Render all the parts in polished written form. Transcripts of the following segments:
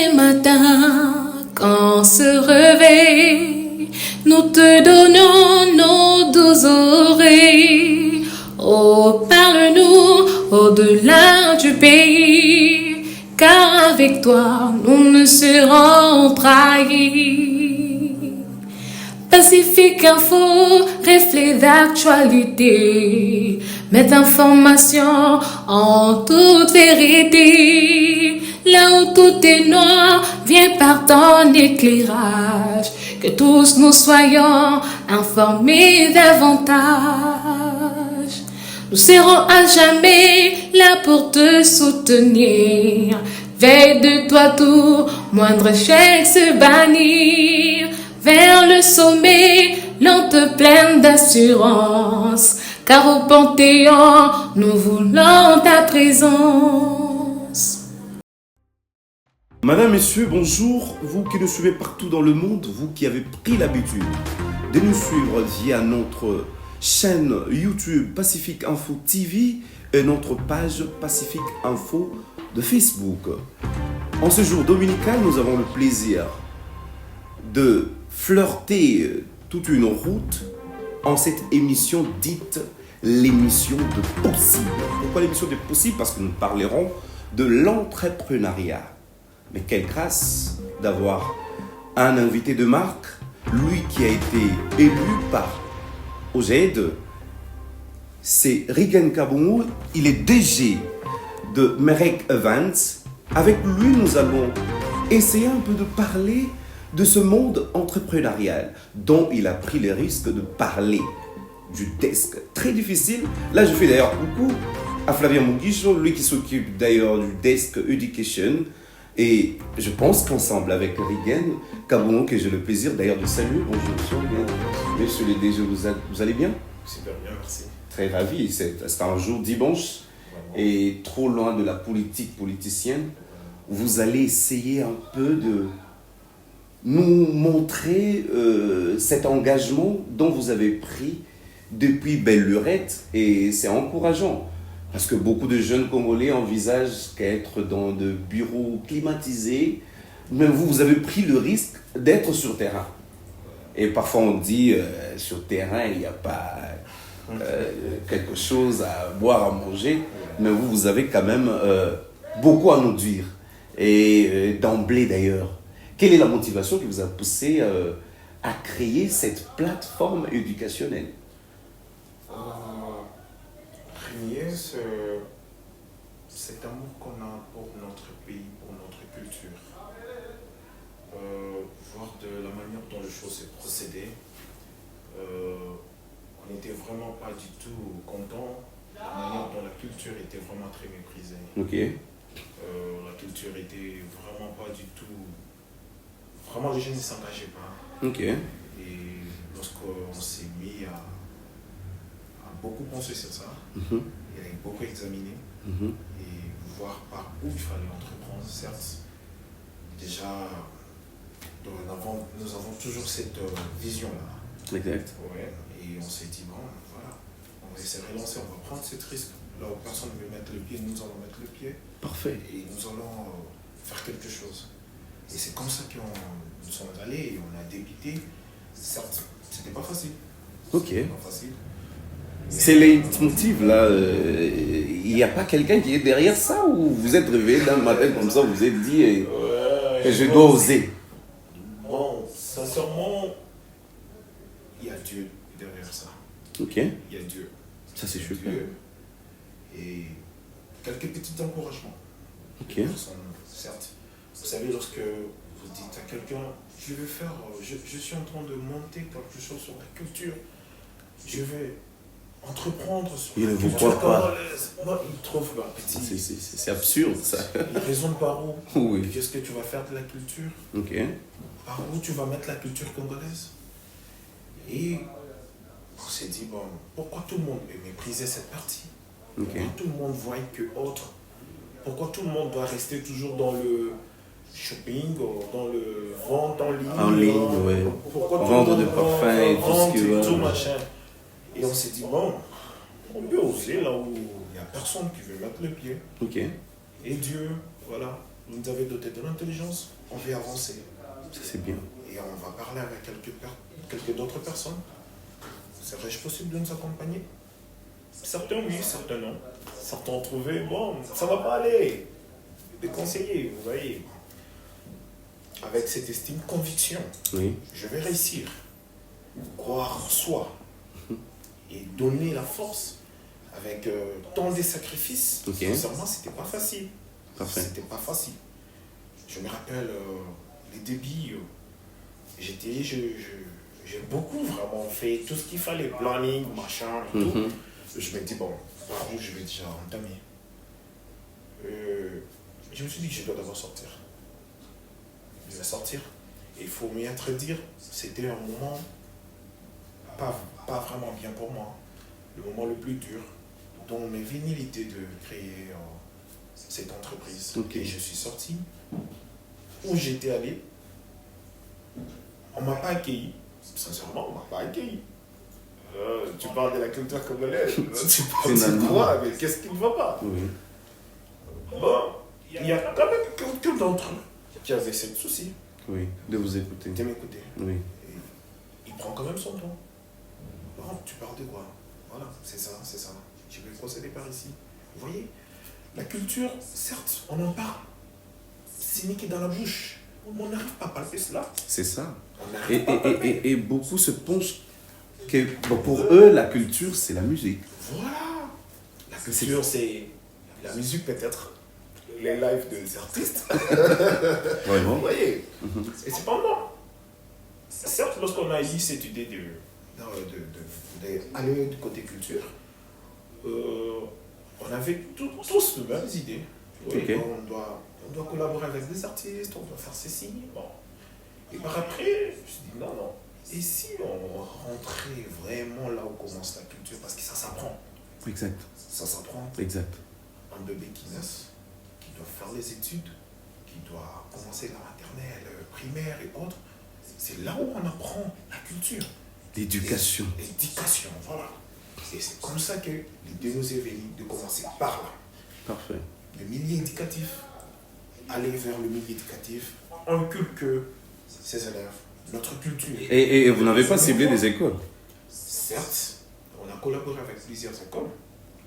les matins, quand on se réveille, nous te donnons nos douces oreilles. Oh, parle-nous au-delà du pays, car avec toi, nous ne serons trahis. Pacifique Info, reflet d'actualité, met information en toute vérité. Là où tout est noir, viens par ton éclairage, que tous nous soyons informés davantage. Nous serons à jamais là pour te soutenir. Veille de toi tout, moindre échec se bannir. Vers le sommet, lente pleine d'assurance, car au Panthéon, nous voulons ta présence. Madame, Messieurs, bonjour. Vous qui nous suivez partout dans le monde, vous qui avez pris l'habitude de nous suivre via notre chaîne YouTube Pacifique Info TV et notre page Pacifique Info de Facebook. En ce jour dominical, nous avons le plaisir de flirter toute une route en cette émission dite l'émission de possible. Pourquoi l'émission de possible? Parce que nous parlerons de l'entrepreneuriat. Mais quelle grâce d'avoir un invité de marque, lui qui a été élu par OGED, c'est Rigen Kabongo, il est DG de Merek Events. Avec lui, nous allons essayer un peu de parler de ce monde entrepreneurial dont il a pris le risque de parler, du desk très difficile. Là, je fais d'ailleurs coucou à Flavien Mugisho, lui qui s'occupe d'ailleurs du desk education. Et je pense qu'ensemble avec Rigen Kabongo, que j'ai le plaisir d'ailleurs de saluer. Bonjour, monsieur le DG, vous allez bien? Super bien, merci. Très ravi, c'est un jour dimanche et trop loin de la politique politicienne. Vous allez essayer un peu de nous montrer cet engagement dont vous avez pris depuis belle lurette, et c'est encourageant parce que beaucoup de jeunes Congolais envisagent qu'être dans de bureaux climatisés, mais vous avez pris le risque d'être sur terrain. Et parfois on dit sur terrain il n'y a pas quelque chose à boire, à manger, mais vous avez quand même beaucoup à nous dire. Et d'emblée d'ailleurs, quelle est la motivation qui vous a poussé à créer cette plateforme éducationnelle? Régnier, cet amour qu'on a pour notre pays, pour notre culture, voir de la manière dont les choses se procédaient, on n'était vraiment pas du tout content de la manière dont la culture était vraiment très méprisée. Ok. La culture était vraiment pas du tout... Vraiment, les jeunes ne s'engageaient pas. Ok. Et lorsqu'on s'est mis à beaucoup penser sur ça, et à beaucoup examiner, et voir par où il fallait entreprendre, certes, déjà, nous avons toujours cette vision-là. Exact. Ouais, et on s'est dit, bon, voilà, on va essayer de relancer, on va prendre cette risque. Là où personne ne veut mettre le pied, nous allons mettre le pied. Parfait. Et nous allons faire quelque chose. Et c'est comme ça qu'on nous sommes allés et on a débité. Certes, c'était pas facile. Ok. C'était pas facile. C'est leitmotiv là. Il n'y a pas quelqu'un qui est derrière ça, ou vous êtes réveillé d'un matin comme ça, vous vous êtes dit je dois oser? Bon, sincèrement, il y a Dieu derrière ça. Ok. Il y a Dieu. Ça c'est Il y a super. Dieu. Et quelques petits encouragements. Ok. Certes. Vous savez, lorsque vous dites à quelqu'un, je suis en train de monter quelque chose sur la culture, je vais entreprendre sur Il la ne vous culture croit pas. congolaise. Non, il trouve petit. C'est absurde ça. Il raisonne par où? Oui. Qu'est-ce que tu vas faire de la culture? Ok. Par où tu vas mettre la culture congolaise? Et on s'est dit, bon, pourquoi tout le monde méprisait cette partie? Ok. Pourquoi tout le monde voit que autre? Pourquoi tout le monde doit rester toujours dans le shopping, dans le vente en ligne? En ligne, ouais. Pourquoi Vendre de parfums et tout ce qui va. tout machin. Et on s'est dit, bon, on peut oser là où il n'y a personne qui veut mettre le pied. Ok. Et Dieu, voilà, vous nous avez doté de l'intelligence, on veut avancer. Ça, c'est bien. Et on va parler avec quelques d'autres personnes. Serait-je possible de nous accompagner? Certains oui, certains non. Certains ont trouvé, bon, ça va pas aller. Des conseillers, vous voyez. Avec cette estime, conviction, Oui. je vais réussir. Croire en soi. Et donner la force avec tant de sacrifices. Ok. Sincèrement, c'était pas facile. Parfait. C'était pas facile. Je me rappelle les débits. J'ai beaucoup vraiment fait tout ce qu'il fallait, planning, machin et tout. Je me dis, bon, par où je vais déjà entamer. Je me suis dit que je dois d'abord sortir. Je vais sortir. Et il faut m'y dire, c'était un moment pas vraiment bien pour moi. Le moment le plus dur. Donc, m'est venue l'idée de créer cette entreprise. Ok. Et je suis sorti. Où j'étais allé, on ne m'a pas accueilli. Sincèrement, on ne m'a pas accueilli. Tu parles de la culture congolaise. Tu parles de quoi? Mais qu'est-ce qui ne va pas? Oui. Bon, il y a quand même quelques d'entre eux qui avaient ce souci Oui, de vous écouter. de m'écouter. Oui. Et il prend quand même son temps. Bon, tu parles de quoi? Voilà, c'est ça. Je vais procéder par ici. Vous voyez, la culture, certes, on en parle. C'est niqué dans la bouche. On n'arrive pas à palper cela. C'est ça. On n'arrive pas à palper. Et beaucoup se pensent que bon, pour eux, la culture, c'est la musique. Voilà. La culture, c'est la musique peut-être, les lives des artistes. Vraiment. Vous voyez. Et cependant, certes, lorsqu'on a eu cette idée d'aller du côté culture, on avait tous les mêmes idées. Oui, Ok. on doit collaborer avec des artistes, on doit faire ceci. Bon. Et par après, je me suis dit non. Et si on rentrait vraiment là où commence la culture, parce que ça s'apprend. Exact. Ça s'apprend. Exact. Un bébé qui naît, qui doit faire les études, qui doit commencer la maternelle, primaire et autres, c'est là où on apprend la culture. L'éducation. L'éducation, voilà. Et c'est comme ça que l'idée nous est venue de commencer par là. Parfait. Le milieu éducatif, aller vers le milieu éducatif, inculque ses élèves, notre culture. Et vous n'avez pas ciblé des écoles? Certes, on a collaboré avec plusieurs écoles.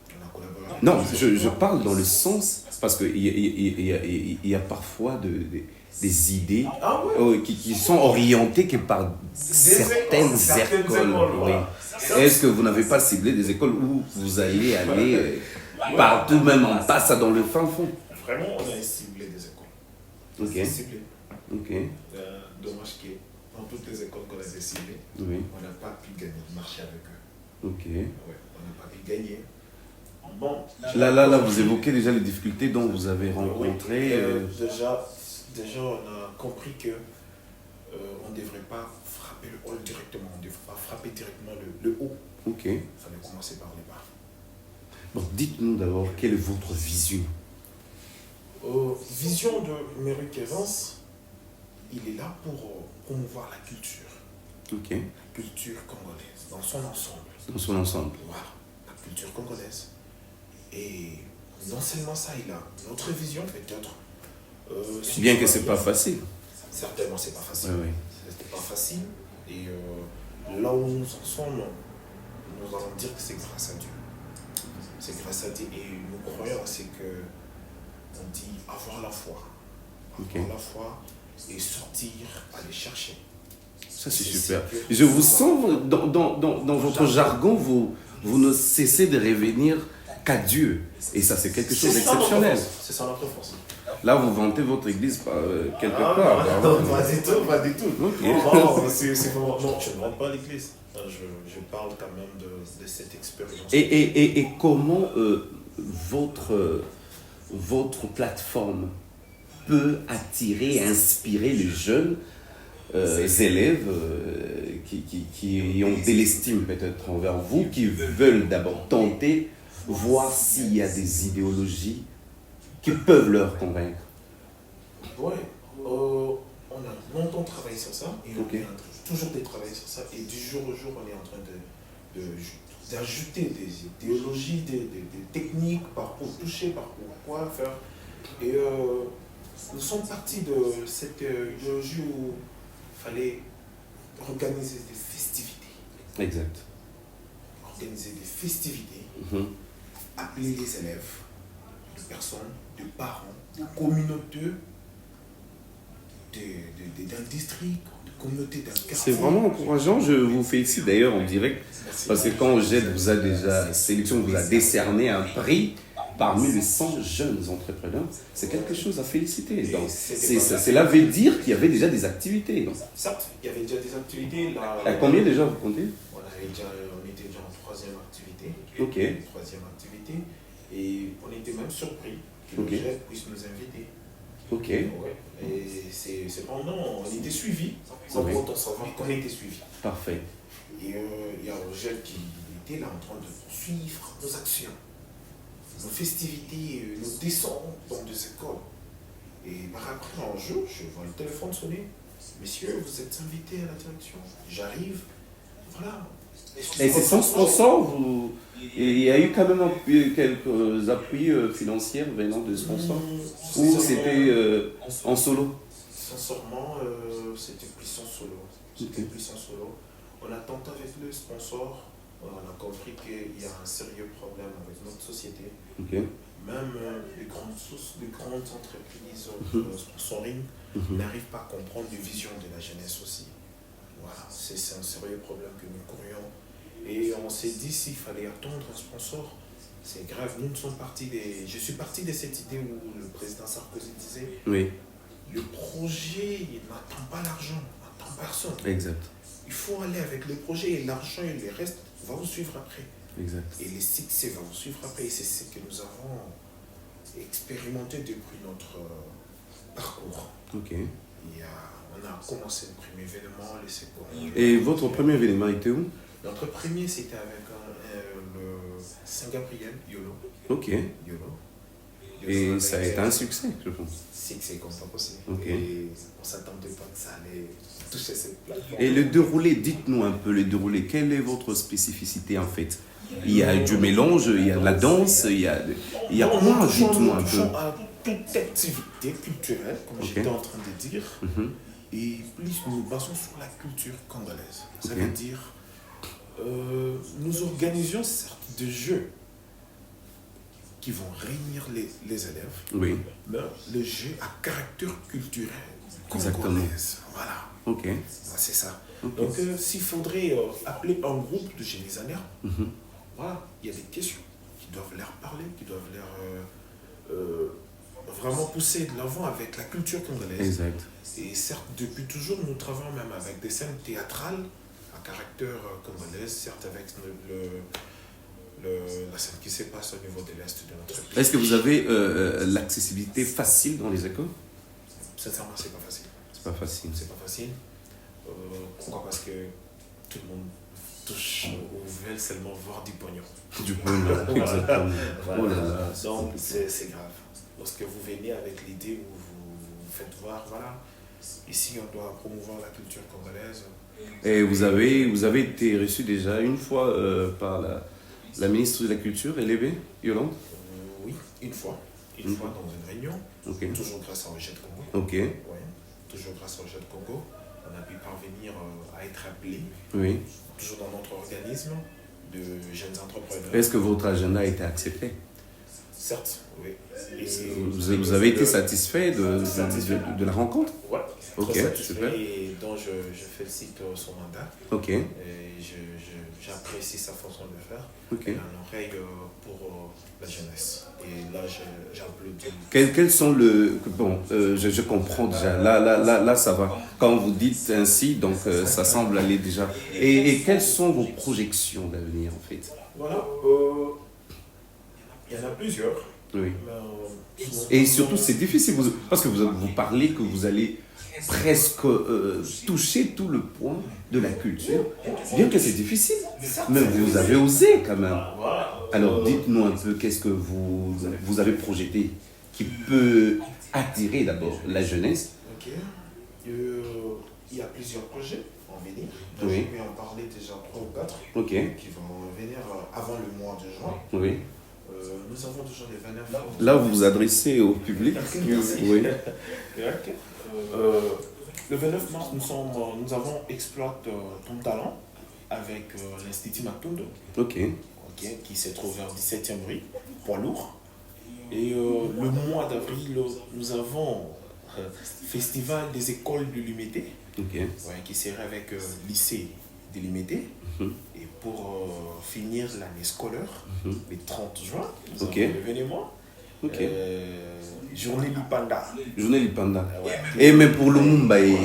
On a collaboré avec Non, plusieurs je écoles. parle dans le sens, parce qu'il y a parfois des idées Ah ouais. qui sont orientées que par certaines écoles. Oui. voilà. Est-ce que vous n'avez pas ciblé des écoles où vous allez aller partout, même en passant dans le fin fond? Vraiment, on a ciblé des écoles. Ok. Ciblé. Ok. Dommage que dans toutes les écoles qu'on avait ciblées, Oui. on n'a pas pu gagner le marché avec eux. Ok. Ouais, on n'a pas pu gagner. Bon. Là, vous évoquez déjà les difficultés dont vous avez rencontrées. Déjà, on a compris que on ne devrait pas frapper le haut directement, on ne devrait pas frapper directement le haut. Ok. Il fallait commencer par les bas. Bon, dites-nous d'abord, quelle est votre vision? Vision de Méric Evans, il est là pour promouvoir la culture. Ok. La culture congolaise, dans son ensemble. Dans son ensemble. Voilà, la culture congolaise. Et non seulement ça, il a une autre vision peut-être. Bien que c'est pas facile. Certainement, c'est pas facile. Oui, oui. C'était pas facile. Et là où nous en sommes, nous allons dire que c'est grâce à Dieu. C'est grâce à Dieu. Et nous croyons, c'est que on dit avoir la foi. Avoir la foi et sortir, aller chercher. Ça, c'est super. Je vous sens, dans votre jargon, vous ne cessez de revenir qu'à Dieu. Et ça, c'est quelque chose d'exceptionnel. C'est ça notre force. Là, vous vantez votre église quelque part. Non, pas du tout, pas du tout. Ok. Non, c'est vraiment... Non, je ne vante pas l'église. Je parle quand même de cette expérience. Et comment votre plateforme peut attirer et inspirer les jeunes élèves qui ont de l'estime peut-être envers vous, qui veulent d'abord tenter, voir s'il y a des idéologies qui peuvent leur convaincre? Oui, on a longtemps travaillé sur ça et on est en train toujours de travailler sur ça. Et du jour au jour, on est en train d'ajouter des idéologies, des techniques, par où toucher, par où quoi faire. Et nous sommes partis de cette idéologie où il fallait organiser des festivités. Exact. Organiser des festivités, appeler les élèves, de personnes, de parents, de communautés, d'un district, de communautés d'un quartier. C'est vraiment encourageant, je vous félicite d'ailleurs en direct, parce que quand OGED vous a déjà sélectionné, vous a décerné un prix parmi les 100 jeunes entrepreneurs, c'est quelque chose à féliciter. Donc, cela veut dire qu'il y avait déjà des activités. Donc. Certes, il y avait déjà des activités. Là, à combien déjà vous comptez? On était déjà en 3e activité. Ok. 3e activité. Et on était même surpris que le GED puisse nous inviter. Ok. Ouais. Et cependant, on était suivis, sans pour autant savoir qu'on était suivis. Parfait. Et il y a un GED qui était là en train de poursuivre nos actions, nos festivités, nos descentes dans des écoles. Et après, un jour, je vois le téléphone sonner. Messieurs, vous êtes invités à la direction. J'arrive. Voilà. Et c'est sans sponsor, il y a eu quand même quelques appuis financiers venant de sponsors? Ou c'était en solo? Sincèrement, c'était plus en solo. On a tenté avec le sponsor, on a compris qu'il y a un sérieux problème avec notre société. Même les grandes entreprises sponsoring n'arrivent pas à comprendre les visions de la jeunesse aussi. Voilà, c'est un sérieux problème que nous courions. Et on s'est dit s'il fallait attendre un sponsor, c'est grave. Je suis parti de cette idée où le président Sarkozy disait le projet il n'attend pas l'argent, n'attend personne. Exact. Il faut aller avec le projet et l'argent et le reste va vous suivre après. Exact. Et les succès vont vous suivre après. Et c'est ce que nous avons expérimenté depuis notre parcours. Ok. On a commencé le premier événement, le second. Et votre premier événement était où? Notre premier, c'était avec le Saint-Gabriel, YOLO. Ok. YOLO. Et ça a été un succès, je pense. C'est comme ça possible. Ok. Et on ne s'attendait pas que ça allait toucher cette plateforme. Et le déroulé, dites-nous un peu le déroulé. Quelle est votre spécificité en fait? Il y a du mélange, il y a de la danse, il y a quoi? Dites-nous un peu. À toute activité culturelle, comme j'étais en train de dire. Et plus nous nous basons sur la culture congolaise. Ça veut dire, nous organisions certes des jeux qui vont réunir les élèves, mais le jeu à caractère culturel congolaise. Voilà. Ok. C'est ça. Donc, s'il faudrait appeler un groupe de génésiens, voilà, il y a des questions qui doivent leur parler, qui doivent leur vraiment pousser de l'avant avec la culture congolaise. Exact. Et certes, depuis toujours, nous travaillons même avec des scènes théâtrales à caractère congolais, certes avec la scène qui se passe au niveau de l'Est de notre pays. Est-ce que vous avez l'accessibilité facile dans les écoles? Sincèrement, c'est pas facile. C'est pas facile. C'est pas facile. Pourquoi? Parce que tout le monde touche ou veut seulement voir du pognon. Du pognon, exactement. Voilà. Oh là là. Donc, c'est grave. Lorsque vous venez avec l'idée où vous faites voir, voilà, ici on doit promouvoir la culture congolaise. Et vous avez été reçu déjà une fois par la ministre de la Culture, Elébé, Yolande? Oui, une fois. Une fois dans une réunion. Toujours grâce à OGED Congo. Ouais. Toujours grâce à OGED Congo. On a pu parvenir à être appelé. Toujours dans notre organisme de jeunes entrepreneurs. Est-ce que votre agenda a été accepté? Certes, oui. Vous avez été satisfait de la rencontre? Oui, ok, super. Et donc je félicite son mandat. Ok. Et j'apprécie sa façon de faire. Ok. Et un oreille pour la jeunesse. Et là, j'applaudis. Quels sont le... Bon, je comprends déjà. Là, ça va. Quand vous dites ainsi, donc ça semble aller déjà. Et quelles sont vos projections d'avenir, en fait? Voilà. Il y en a plusieurs. Oui. Et surtout, c'est difficile parce que vous parlez que vous allez presque toucher tout le point de la culture. Bien que c'est difficile, mais vous avez osé quand même. Alors, dites-nous un peu qu'est-ce que vous avez projeté qui peut attirer d'abord la jeunesse. Ok. Il y a plusieurs projets en venir. Je vais en parler déjà 3 ou 4 qui vont venir avant le mois de juin. Oui. Nous avons toujours les 29. Là, vous vous adressez au public. Merci. Oui. Le 29 mars, nous avons Exploite ton talent avec l'Institut Matondo, Ok. qui se trouve vers 17e rue, poids lourd. Et le mois d'avril, nous avons Festival des écoles de l'UMT, Ok. qui serait avec lycée de l'UMT. Et pour finir l'année scolaire, le 30 juin, nous avons l'événement. Ok. Journée Lipanda. Journée Lipanda. Et mais pour le Lumumba et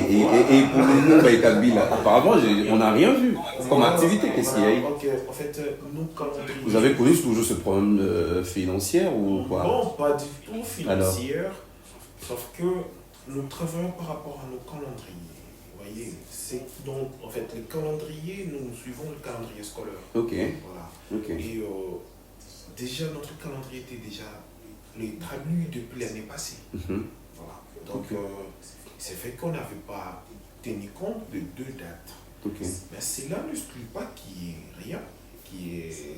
pour le Lumumba et Kabila, apparemment, on n'a rien vu comme activité. Qu'est-ce qu'il y a eu? En fait, nous, calendrier. Vous avez connu toujours ce problème financier ou quoi? Non, pas du tout financier. Sauf que nous travaillons par rapport à nos calendriers. Vous voyez, c'est donc, en fait, le calendrier, nous suivons le calendrier scolaire. Ok. Voilà. Ok. Et déjà, notre calendrier était déjà établi depuis l'année passée. Voilà. Donc, c'est fait qu'on n'avait pas tenu compte de 2 dates. Ok. Mais cela n'exclut pas qu'il y ait rien,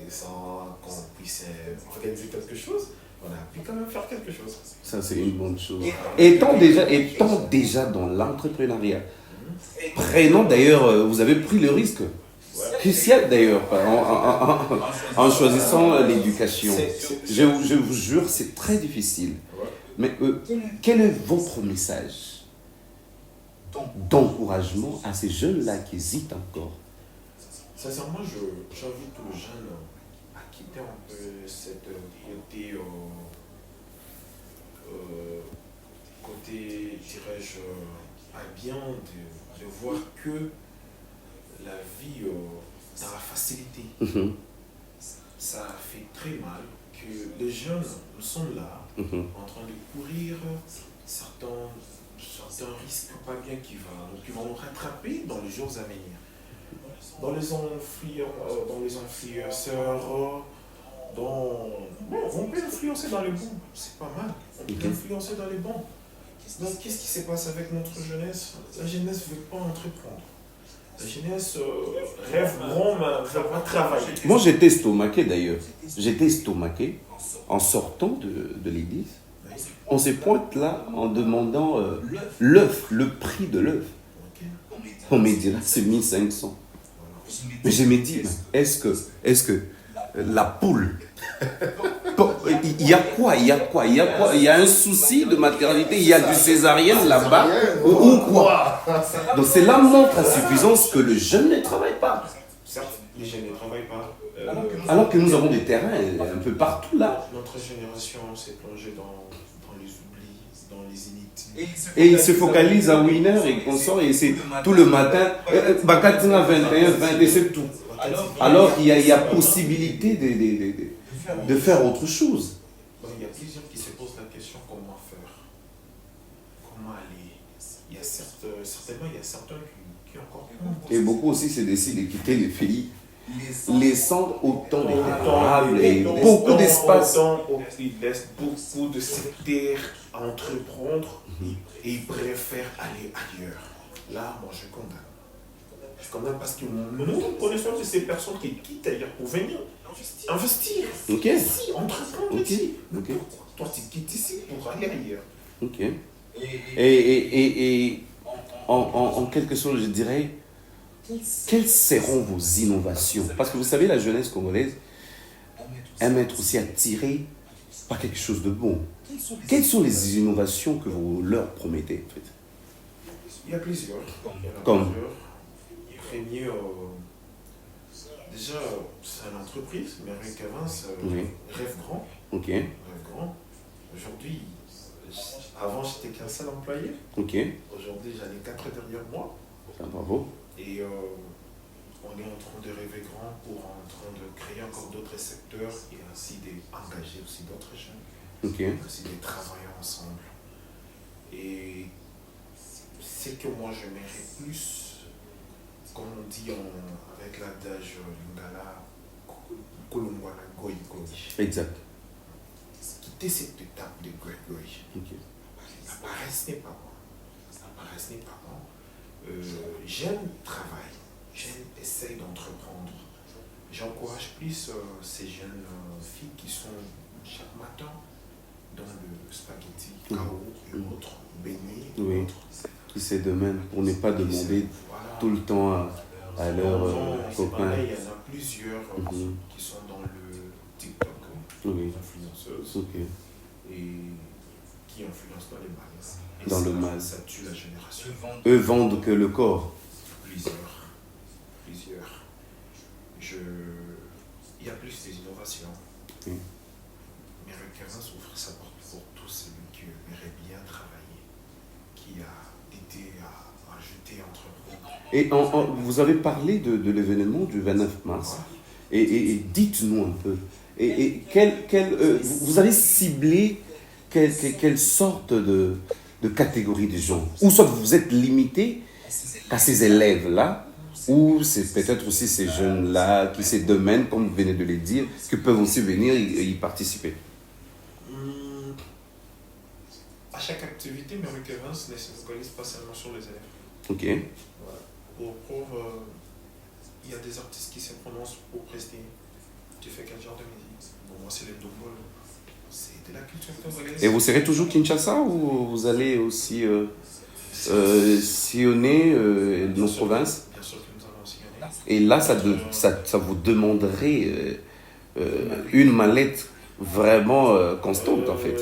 sans qu'on puisse organiser quelque chose. On a pu quand même faire quelque chose. Ça, c'est une bonne chose. Étant déjà dans l'entrepreneuriat, prenons d'ailleurs, vous avez pris le risque, crucial d'ailleurs, en choisissant l'éducation. Je vous jure, c'est très difficile. Mais quel est votre message d'encouragement à ces jeunes-là qui hésitent encore? Sincèrement, j'invite tous les jeunes à quitter un peu cette côté, dirais-je, pas bien de voir que la vie dans la facilité. Ça fait très mal que les jeunes, nous sommes là, en train de courir certains risques pas bien qui vont nous rattraper dans les jours à venir. Dans les influenceurs, on peut influencer dans les bons, c'est pas mal. On peut influencer dans les bons. Donc, qu'est-ce qui se passe avec notre jeunesse? La jeunesse ne veut pas entreprendre. La jeunesse rêve grand, mais ne veut pas travailler. Moi, j'étais estomaqué d'ailleurs. J'étais estomaqué en sortant de l'église. On se pointe là en demandant l'œuf, le prix de l'œuf. On me dit là, c'est 1500. Mais je me dis, est-ce que la poule, il y a quoi? Il y a un souci de maternité, il y a du césarienne là-bas ou quoi? Donc c'est la montre à suffisance que le jeune ne travaille pas. Certes, les jeunes ne travaillent pas. Alors que nous avons des terrains un peu partout là. Notre génération s'est plongée dans les oublis, dans les inutiles. Et il se focalise à winner et consort et c'est tout le matin, Bakatina 21, 20 et c'est tout. Alors qu'il y a possibilité de faire autre chose. Il y a plusieurs qui se posent la question comment faire, comment aller. Il y a certainement il y a certains qui ont encore Et beaucoup aussi se décident de quitter les pays, laissant autant de tables et beaucoup d'espace. Ils laissent beaucoup de secteurs à entreprendre et ils préfèrent aller ailleurs. Là, moi je condamne. Je condamne parce que nous connaissons de ces personnes qui quittent ailleurs pour venir investir. Ok. Ici, entreprendre ici. Ok. Toi, tu quittes ici pour aller ailleurs. Ok. Et en quelque sorte, je dirais, quelles seront vos innovations? Parce que vous savez, la jeunesse congolaise aime être aussi attirée par quelque chose de bon. Quelles sont les innovations que vous leur promettez en fait? Il y a plusieurs. Comme Premier, déjà, c'est une entreprise, mais Rick Evans rêve grand. Ok. Rêve grand. Aujourd'hui, avant j'étais qu'un seul employé. Ok. Aujourd'hui, j'en ai 4 derrière moi. Bravo. Et on est en train de rêver grand pour en train de créer encore d'autres secteurs et ainsi d'engager aussi d'autres jeunes. Ok. Aussi de travailler ensemble. Et c'est que moi j'aimerais plus, comme on dit avec l'adage Lingala, Kolongwana Goy Goy. Exact. Quitter cette étape de Goy Goy. Ok. La paresse n'est pas bon. La paresse n'est pas bon. J'aime travailler, j'aime essayer d'entreprendre, j'encourage plus ces jeunes filles qui sont chaque matin dans le spaghetti, kao et autres, beignets et Oui. autres. Qui c'est de même, pour ne pas demander Voilà. tout le temps à leurs Non, c'est copains. pareil, il y en a plusieurs qui sont dans le TikTok, Oui. influenceuses, Ok. et qui influencent dans les mal. Et Dans ça, le mal. Ça tue la génération. Eux vendent que le corps. Plusieurs. Il y a plus des innovations. Oui. Mais Récurrence ouvre sa porte pour tout celui qui aimerait bien travailler, qui a été à jeter entre nous. Et vous avez parlé de l'événement du 29 mars. Et dites-nous un peu. Vous avez ciblé quelle sorte de catégorie de gens? Ou soit vous êtes limité à ces élèves-là, ou c'est peut-être aussi ces jeunes-là qui ces domaines, comme vous venez de le dire, qui peuvent aussi venir y participer. À chaque activité, mais Récurrence ne se focalise pas seulement sur les élèves. Ok. Voilà. Pour preuve, il y a des artistes qui se prononcent pour prester. Tu fais quel genre de musique? Bon, moi, c'est les double. C'est de la culture congolaise. Et vous serez toujours Kinshasa ou vous allez aussi sillonner nos provinces? Bien sûr que nous allons sillonner. Et là, ça vous demanderait une mallette vraiment constante, en fait.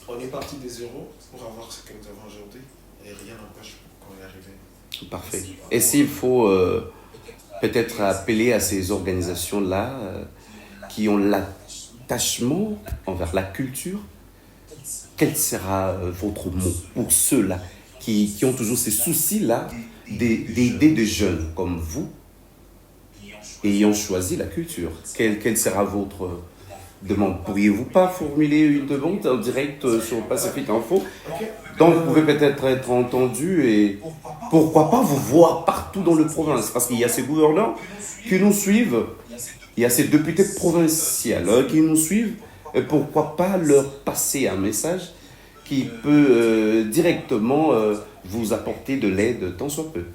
On est parti des zéros pour avoir ce que nous avons aujourd'hui. Et rien n'empêche qu'on y arrive. Parfait. Et s'il faut peut-être appeler à ces organisations-là qui ont l'attachement envers la culture, quel sera votre mot pour ceux-là qui ont toujours ces soucis-là d'aider des jeunes comme vous ayant choisi la culture? Quelle sera votre demande? Pourriez-vous pas formuler une demande en direct sur Pacific Info? Donc vous pouvez peut-être être entendu et pourquoi pas vous voir partout dans le province, parce qu'il y a ces gouverneurs qui nous suivent, il y a ces députés provinciaux qui nous suivent, et pourquoi pas leur passer un message qui peut directement vous apporter de l'aide tant soit peu.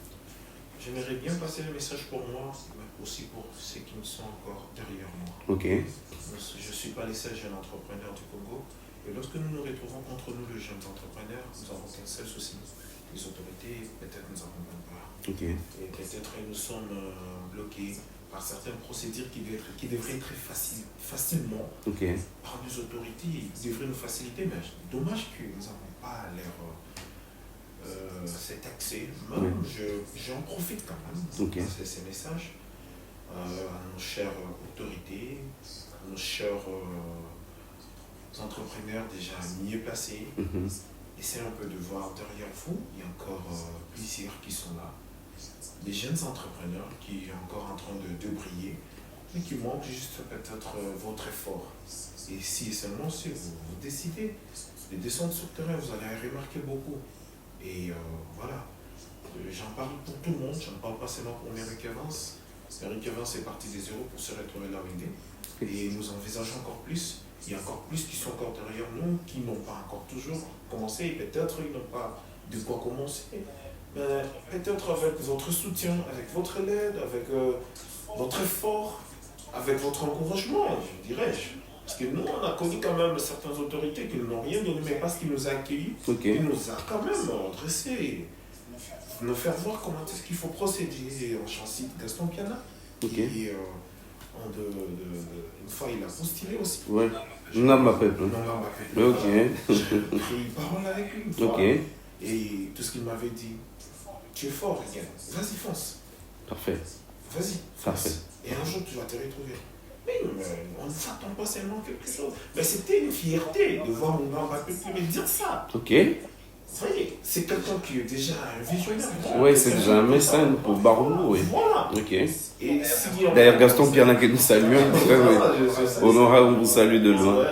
J'aimerais bien passer le message pour moi, mais aussi pour ceux qui ne sont encore derrière moi. Ok. Je ne suis pas les seuls jeunes entrepreneurs du Congo. Et lorsque nous nous retrouvons contre nous, les jeunes entrepreneurs, nous avons qu'un seul souci. Les autorités, peut-être nous avons peur. Ok. Et peut-être nous sommes bloqués par certaines procédures qui devraient être facilement par nos autorités. Ils devraient nous faciliter, mais dommage que nous n'avons pas cet accès. Même, j'en profite quand même de ces messages à nos chères autorités, à nos chers entrepreneurs déjà mieux placés. Essayez un peu de voir derrière vous, il y a encore plusieurs qui sont là. Des jeunes entrepreneurs qui sont encore en train de briller, mais qui manquent juste peut-être votre effort. Et si seulement si vous décidez de descendre sur le terrain, vous allez remarquer beaucoup. Et voilà, j'en parle pour tout le monde, je ne parle pas seulement pour Eric Evans. Eric Evans est parti des zéros pour se retrouver là où il est. Et nous envisageons encore plus. Il y a encore plus qui sont encore derrière nous, qui n'ont pas encore toujours commencé. Peut-être ils n'ont pas de quoi commencer. Mais peut-être avec votre soutien, avec votre aide, avec votre effort, avec votre encouragement, je dirais. Parce que nous, on a connu quand même certaines autorités qui n'ont rien donné, mais parce qu'ils nous a accueillis, ils nous a quand même dressés, nous faire voir comment est-ce qu'il faut procéder. En chancy Gaston Piana. Et une fois, il a postulé aussi. Ouais. Namba Peuple. Ok. J'ai pris parole avec lui une fois. Et tout ce qu'il m'avait dit, tu es fort, regarde. Vas-y, fonce. Parfait. Vas-y, Parfait. Et un jour, tu vas te retrouver. Mais on ne s'attend pas seulement quelque chose. Mais c'était une fierté de voir mon Namba Peuple me dire ça. Ok. Vous voyez, c'est quelqu'un qui est déjà un visionnaire. Oui, c'est déjà un mécène pour Barou. Oui. Voilà. Ok. Et si D'ailleurs, Gaston Piana que nous saluons. Honora, on vous salue de loin.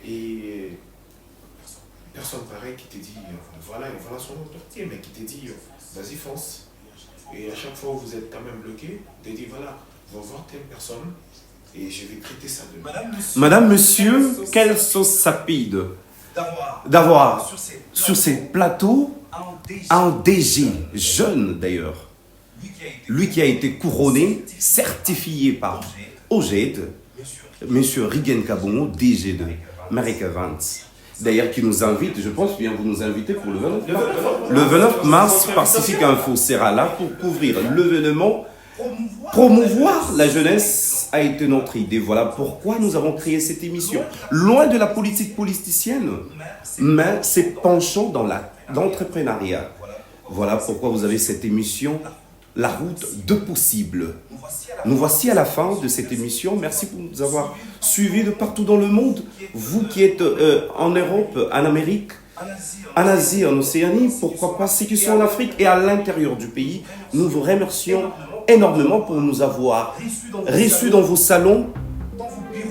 Et personne pareil qui te dit, voilà son autorité, mais qui te dit, vas-y, fonce. Et à chaque fois où vous êtes quand même bloqué, te dit, voilà, va voir telle personne et je vais traiter ça de Madame, monsieur, quelle sauce sapide d'avoir sur ces plateaux un DG, jeune d'ailleurs, lui qui a été couronné, certifié par OGED, M. Rigen Kabongo, DG de Marek Evans. D'ailleurs, qui nous invite, je pense bien vous nous invitez pour le 29 mars. Le 29 mars, Pacific Info sera là pour couvrir l'événement. Promouvoir la jeunesse a été notre idée. Voilà pourquoi nous avons créé cette émission. Loin de la politique politicienne, mais c'est penchant dans l'entrepreneuriat. Voilà pourquoi vous avez cette émission, La route de possible. Nous voici à la fin de cette émission. Merci pour nous avoir suivis de partout dans le monde. Vous qui êtes en Europe, en Amérique, en Asie, en Océanie, pourquoi pas ceux qui sont en Afrique et à l'intérieur du pays, nous vous remercions énormément pour nous avoir reçus dans vos salons,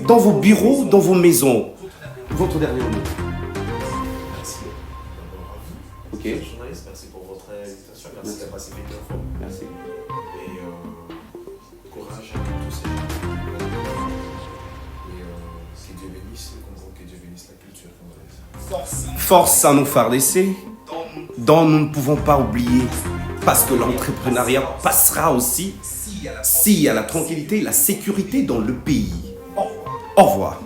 dans vos bureaux, dans vos maisons. Votre dernier mot. Merci d'abord à vous, Ok. journaliste, merci pour votre invitation, merci à Pacific Info. Merci. Et courage à tous ces gens. Et que Dieu bénisse le Congo, que Dieu bénisse la culture congolaise. Force à nos FARDC, dont nous ne pouvons pas oublier, parce que l'entrepreneuriat passera aussi s'il y a la tranquillité et la sécurité dans le pays. Au revoir.